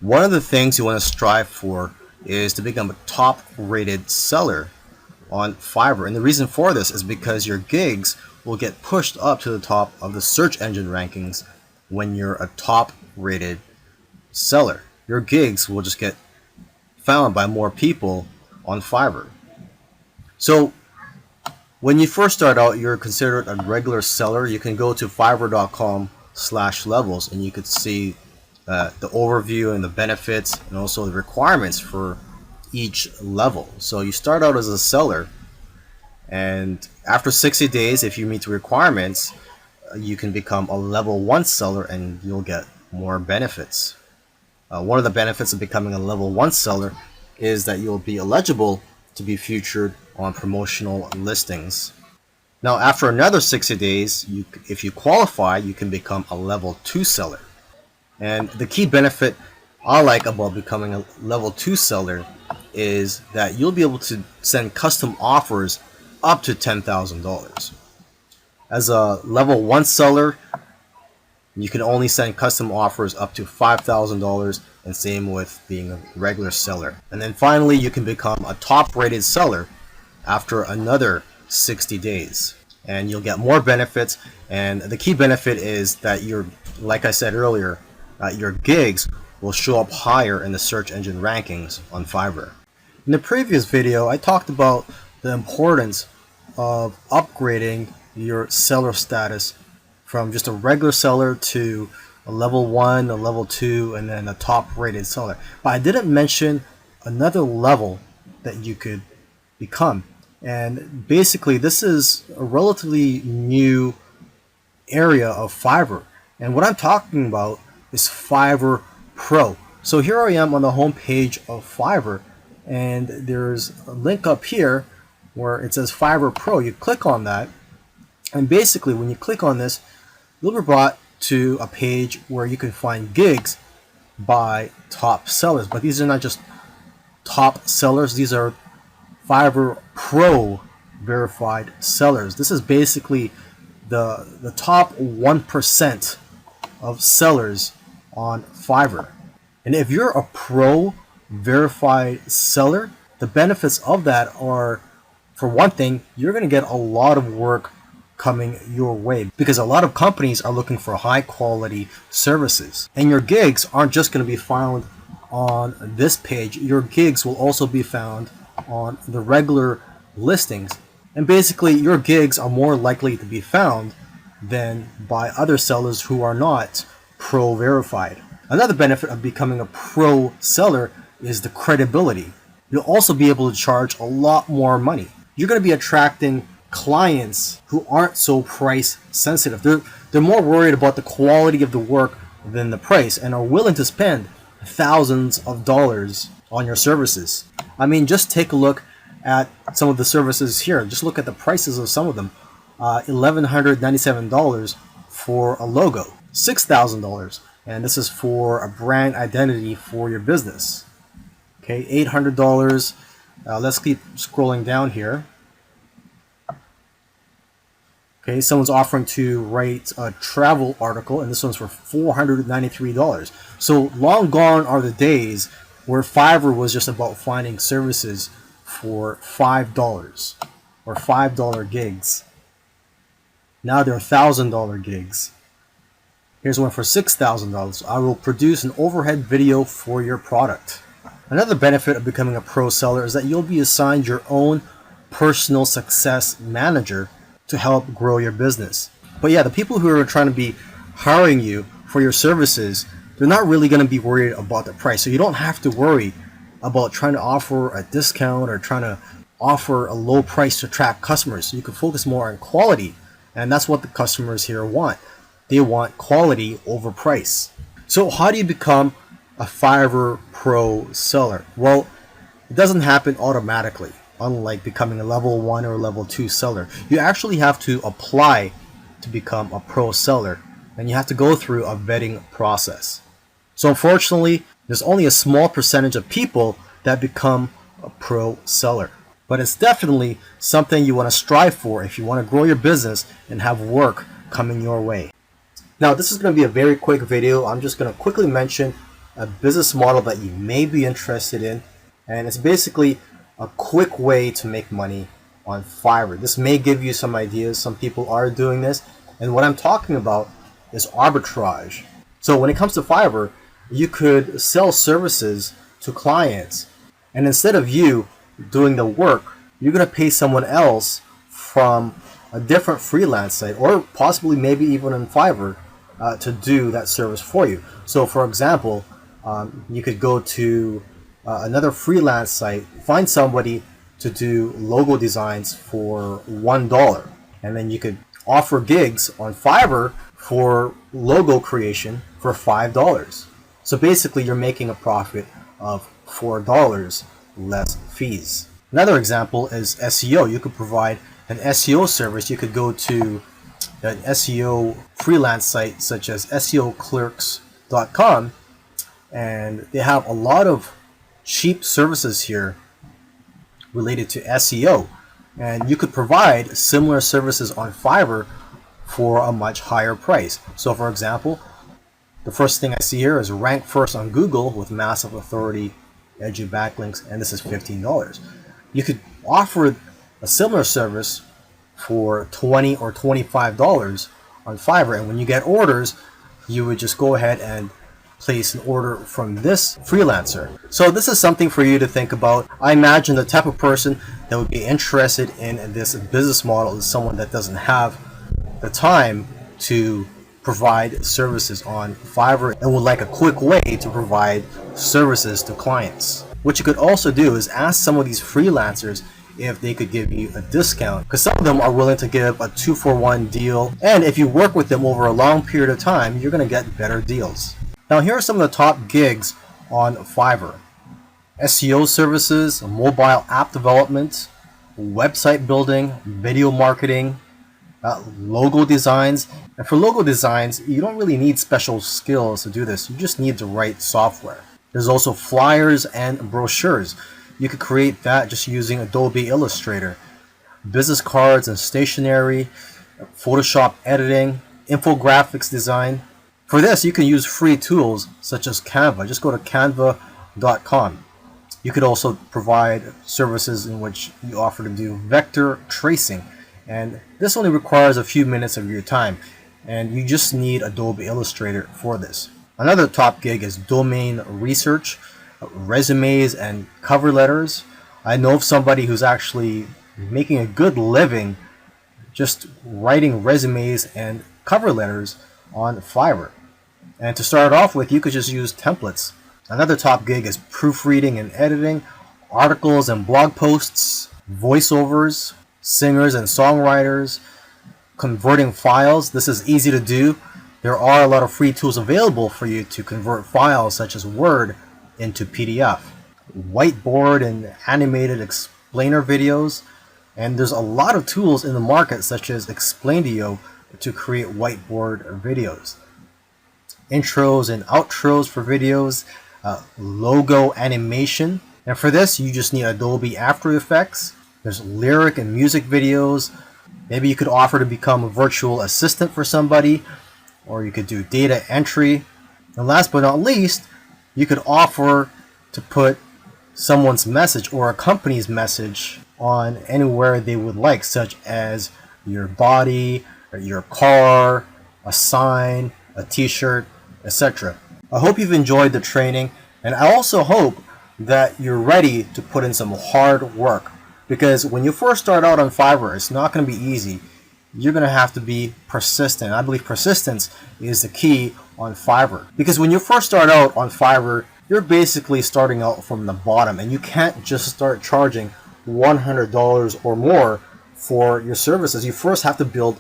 One of the things you want to strive for is to become a top rated seller on Fiverr. And the reason for this is because your gigs will get pushed up to the top of the search engine rankings when you're a top rated seller. Your gigs will just get found by more people on Fiverr. So when you first start out, you're considered a regular seller. You can go to fiverr.com/levels and you could see the overview and the benefits and also the requirements for each level. So you start out as a seller, and after 60 days, if you meet the requirements, you can become a level 1 seller and you'll get more benefits. One of the benefits of becoming a level 1 seller is that you'll be eligible to be featured on promotional listings. Now, after another 60 days, if you qualify, you can become a level 2 seller. And the key benefit I like about becoming a level 2 seller is that you'll be able to send custom offers up to $10,000. As a level 1 seller, you can only send custom offers up to $5,000, and same with being a regular seller. And then finally, you can become a top rated seller after another 60 days. And you'll get more benefits, and the key benefit is that like I said earlier, your gigs will show up higher in the search engine rankings on Fiverr. In the previous video, I talked about the importance of upgrading your seller status from just a regular seller to a level 1, a level 2, and then a top rated seller. But I didn't mention another level that you could become. And basically, this is a relatively new area of Fiverr. And what I'm talking about is FIVERR Pro. So here I am on the home page of Fiverr, and there's a link up here where it says FIVERR Pro. You click on that, and basically when you click on this, you'll be brought to a page where you can find gigs by top sellers. But these are not just top sellers, these are FIVERR Pro verified sellers. This is basically the top 1% of sellers on Fiverr. And if you're a pro verified seller, the benefits of that are, for one thing, you're going to get a lot of work coming your way because a lot of companies are looking for high quality services. And your gigs aren't just going to be found on this page. Your gigs will also be found on the regular listings. And basically, your gigs are more likely to be found than by other sellers who are not pro verified. Another benefit of becoming a pro seller is the credibility. You'll also be able to charge a lot more money. You're going to be attracting clients who aren't so price sensitive. They're more worried about the quality of the work than the price and are willing to spend thousands of dollars on your services. I mean, just take a look at some of the services here. Just look at the prices of some of them. $1,197 for a logo, $6,000, and this is for a brand identity for your business. Okay, $800. Let's keep scrolling down here. Okay, someone's offering to write a travel article, and this one's for $493. So long gone are the days where Fiverr was just about finding services for $5 or $5 gigs. Now they're $1,000 gigs. Here's one for $6,000. I will produce an overhead video for your product. Another benefit of becoming a pro seller is that you'll be assigned your own personal success manager to help grow your business. But yeah, the people who are trying to be hiring you for your services, they're not really going to be worried about the price. So you don't have to worry about trying to offer a discount or trying to offer a low price to attract customers. So you can focus more on quality. And that's what the customers here want. They want quality over price. So how do you become a FIVERR Pro seller? Well, it doesn't happen automatically. Unlike becoming a level 1 or level 2 seller, you actually have to apply to become a pro seller, and you have to go through a vetting process. So unfortunately, there's only a small percentage of people that become a pro seller. But it's definitely something you want to strive for if you want to grow your business and have work coming your way. Now, this is going to be a very quick video. I'm just going to quickly mention a business model that you may be interested in, and it's basically a quick way to make money on Fiverr. This may give you some ideas. Some people are doing this, and what I'm talking about is arbitrage. So when it comes to Fiverr, you could sell services to clients, and instead of you doing the work, you're going to pay someone else from a different freelance site, or possibly maybe even on Fiverr, to do that service for you. So for example, you could go to another freelance site, find somebody to do logo designs for $1, and then you could offer gigs on Fiverr for logo creation for $5. So basically you're making a profit of $4 less fees. Another example is SEO. You could provide an SEO service. You could go to an SEO freelance site such as SEOclerks.com, and they have a lot of cheap services here related to SEO, and you could provide similar services on Fiverr for a much higher price. So for example, the first thing I see here is rank first on Google with massive authority, edgy backlinks, and this is $15. You could offer a similar service for $20 or $25 on Fiverr, and when you get orders, you would just go ahead and place an order from this freelancer. So this is something for you to think about. I imagine the type of person that would be interested in this business model is someone that doesn't have the time to provide services on Fiverr and would like a quick way to provide services to clients. What you could also do is ask some of these freelancers if they could give you a discount, because some of them are willing to give a 2-for-1 deal, and if you work with them over a long period of time, you're going to get better deals. Now here are some of the top gigs on Fiverr: SEO services, mobile app development, website building, video marketing, logo designs. And for logo designs, you don't really need special skills to do this. You just need the right software. There's also flyers and brochures. You could create that just using Adobe Illustrator. Business cards and stationery, Photoshop editing, infographics design. For this, you can use free tools such as Canva. Just go to canva.com. You could also provide services in which you offer to do vector tracing, and this only requires a few minutes of your time, and you just need Adobe Illustrator for this. Another top gig is domain research, resumes and cover letters. I know of somebody who's actually making a good living just writing resumes and cover letters on Fiverr. And to start off with, you could just use templates. Another top gig is proofreading and editing, articles and blog posts, voiceovers, singers and songwriters, converting files. This is easy to do. There are a lot of free tools available for you to convert files such as Word into PDF. Whiteboard and animated explainer videos. And there's a lot of tools in the market such as Explaindio to create whiteboard videos. Intros and outros for videos, logo animation. And for this, you just need Adobe After Effects. There's lyric and music videos. Maybe you could offer to become a virtual assistant for somebody, or you could do data entry. And last but not least, you could offer to put someone's message or a company's message on anywhere they would like, such as your body, or your car, a sign, a t-shirt, etc. I hope you've enjoyed the training, and I also hope that you're ready to put in some hard work, because when you first start out on Fiverr, it's not going to be easy. You're going to have to be persistent. I believe persistence is the key on Fiverr, because when you first start out on Fiverr, you're basically starting out from the bottom, and you can't just start charging $100 or more for your services. You first have to build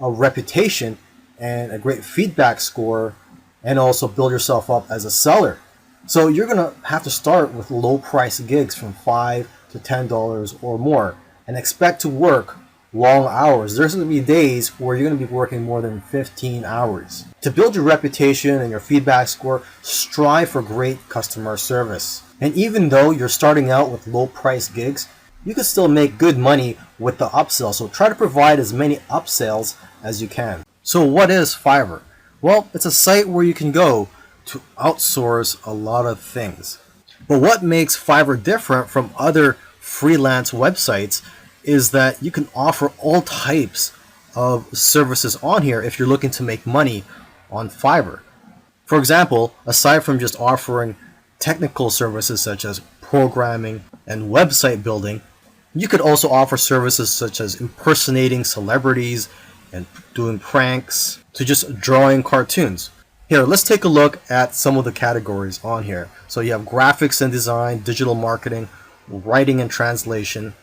a reputation and a great feedback score, and also build yourself up as a seller. So you're going to have to start with low price gigs from $5 to $10 or more, and expect to work long hours. There's going to be days where you're going to be working more than 15 hours. To build your reputation and your feedback score, strive for great customer service. And even though you're starting out with low price gigs, you can still make good money with the upsell. So try to provide as many upsells as you can. So what is Fiverr? Well, it's a site where you can go to outsource a lot of things. But what makes Fiverr different from other freelance websites is that you can offer all types of services on here if you're looking to make money on Fiverr. For example, aside from just offering technical services such as programming and website building, you could also offer services such as impersonating celebrities and doing pranks to just drawing cartoons. Here, let's take a look at some of the categories on here. So you have graphics and design, digital marketing, writing and translation,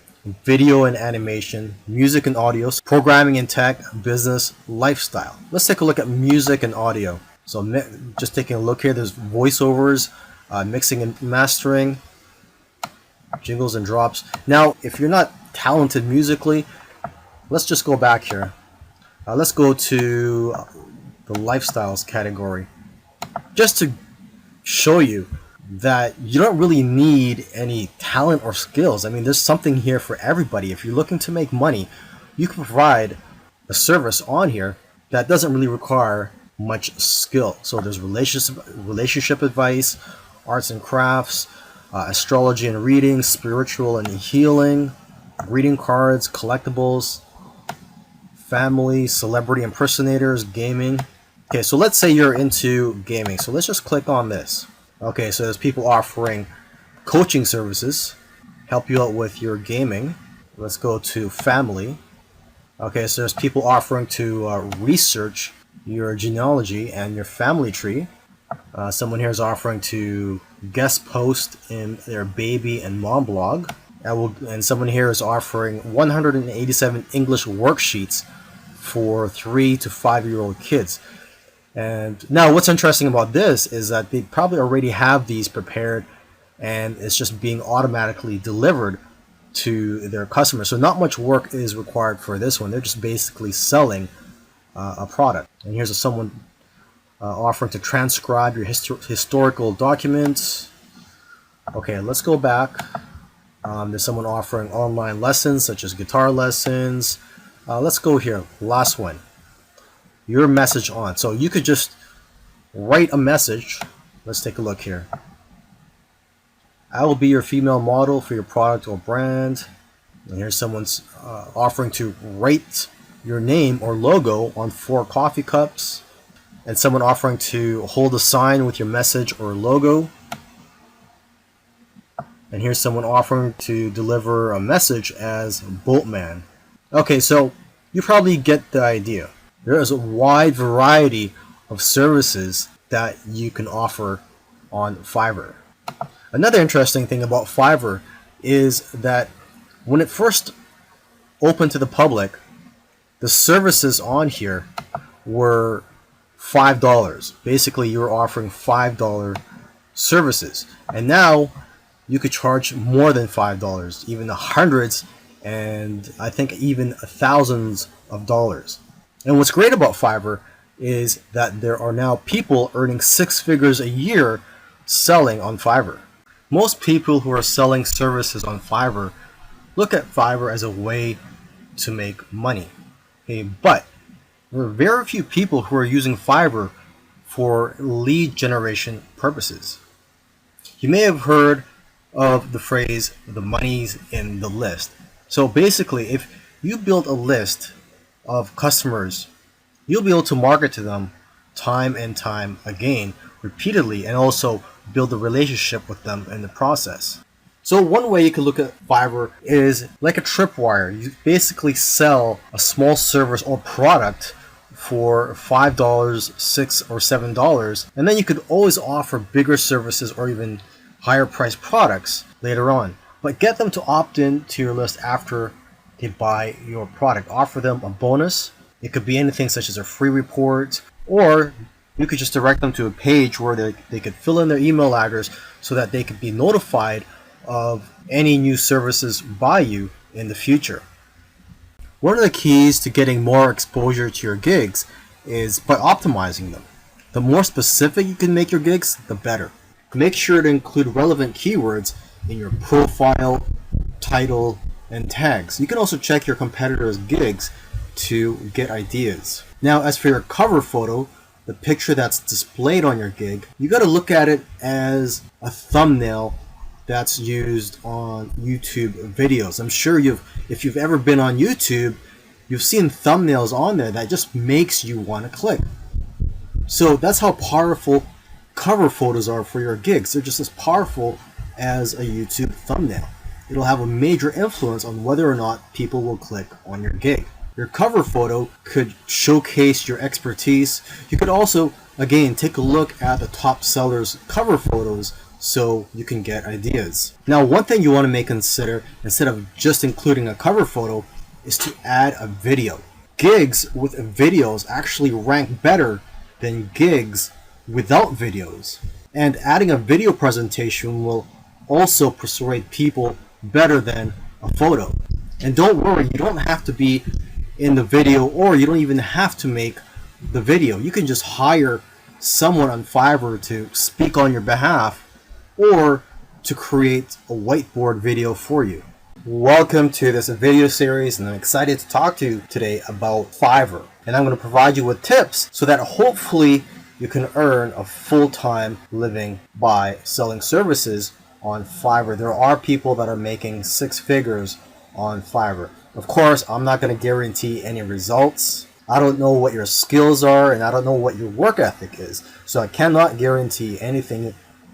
video and animation, music and audio, programming and tech, business, lifestyle. Let's take a look at music and audio. So just taking a look here, there's voiceovers, mixing and mastering, jingles and drops. Now, if you're not talented musically, let's just go back here. Let's go to the lifestyles category, just to show you that you don't really need any talent or skills. I mean, there's something here for everybody. If you're looking to make money, you can provide a service on here that doesn't really require much skill. So there's relationship advice, arts and crafts, astrology and reading, spiritual and healing, greeting cards, collectibles, family, celebrity impersonators, gaming. Okay, so let's say you're into gaming. So let's just click on this. Okay, so there's people offering coaching services, help you out with your gaming. Let's go to family. Okay, so there's people offering to research your genealogy and your family tree. Someone here is offering to guest post in their baby and mom blog. And someone here is offering 187 English worksheets for 3 to 5-year-old kids. And now what's interesting about this is that they probably already have these prepared and it's just being automatically delivered to their customers. So not much work is required for this one. They're just basically selling a product. And here's someone offering to transcribe your historical documents. Okay, let's go back. There's someone offering online lessons such as guitar lessons. Let's go here, last one. Your message on. So you could just write a message. Let's take a look here. I will be your female model for your product or brand. And here's someone's offering to write your name or logo on 4 coffee cups. And someone offering to hold a sign with your message or logo. And here's someone offering to deliver a message as Boatman. Okay, so you probably get the idea. There is a wide variety of services that you can offer on Fiverr. Another interesting thing about Fiverr is that when it first opened to the public, the services on here were $5. Basically, you were offering $5 services. And now you could charge more than $5, even the hundreds and I think even thousands of dollars. And what's great about Fiverr is that there are now people earning 6 figures a year selling on Fiverr. Most people who are selling services on Fiverr look at Fiverr as a way to make money. Okay, but there are very few people who are using Fiverr for lead generation purposes. You may have heard of the phrase, the money's in the list. So basically, if you build a list of customers, you'll be able to market to them time and time again, repeatedly, and also build a relationship with them in the process. So one way you can look at Fiverr is like a tripwire. You basically sell a small service or product for $5, $6, or $7, and then you could always offer bigger services or even higher priced products later on. But get them to opt in to your list after they buy your product. Offer them a bonus. It could be anything such as a free report, or you could just direct them to a page where they could fill in their email address so that they could be notified of any new services by you in the future. One of the keys to getting more exposure to your gigs is by optimizing them. The more specific you can make your gigs, the better. Make sure to include relevant keywords in your profile, title, and tags. You can also check your competitors' gigs to get ideas. Now, as for your cover photo, the picture that's displayed on your gig, you got to look at it as a thumbnail that's used on YouTube videos. I'm sure if you've ever been on YouTube, you've seen thumbnails on there that just makes you want to click. So that's how powerful cover photos are for your gigs. They're just as powerful as a YouTube thumbnail. It'll have a major influence on whether or not people will click on your gig. Your cover photo could showcase your expertise. You could also, again, take a look at the top sellers' cover photos so you can get ideas. Now, one thing you want to consider, instead of just including a cover photo, is to add a video. Gigs with videos actually rank better than gigs without videos. And adding a video presentation will also persuade people better than a photo. And don't worry, you don't have to be in the video, or you don't even have to make the video. You can just hire someone on Fiverr to speak on your behalf or to create a whiteboard video for you. Welcome to this video series, and I'm excited to talk to you today about Fiverr. And I'm going to provide you with tips so that hopefully you can earn a full-time living by selling services on Fiverr. There are people that are making 6 figures on Fiverr. Of course, I'm not going to guarantee any results. I don't know what your skills are, and I don't know what your work ethic is. So I cannot guarantee anything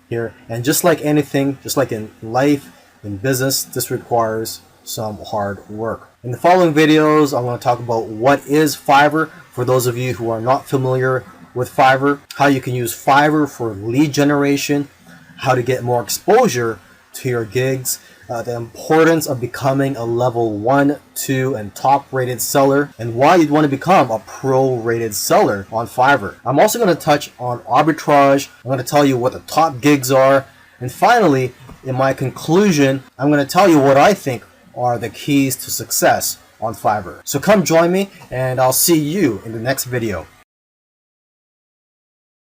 here. And just like anything, just like in life, in business, this requires some hard work. In the following videos, I'm going to talk about what is Fiverr for those of you who are not familiar with Fiverr, how you can use Fiverr for lead generation, how to get more exposure to your gigs, the importance of becoming a level 1, 2, and top rated seller, and why you'd want to become a pro rated seller on Fiverr. I'm also going to touch on arbitrage. I'm going to tell you what the top gigs are, and finally, in my conclusion, I'm going to tell you what I think are the keys to success on Fiverr. So come join me, and I'll see you in the next video.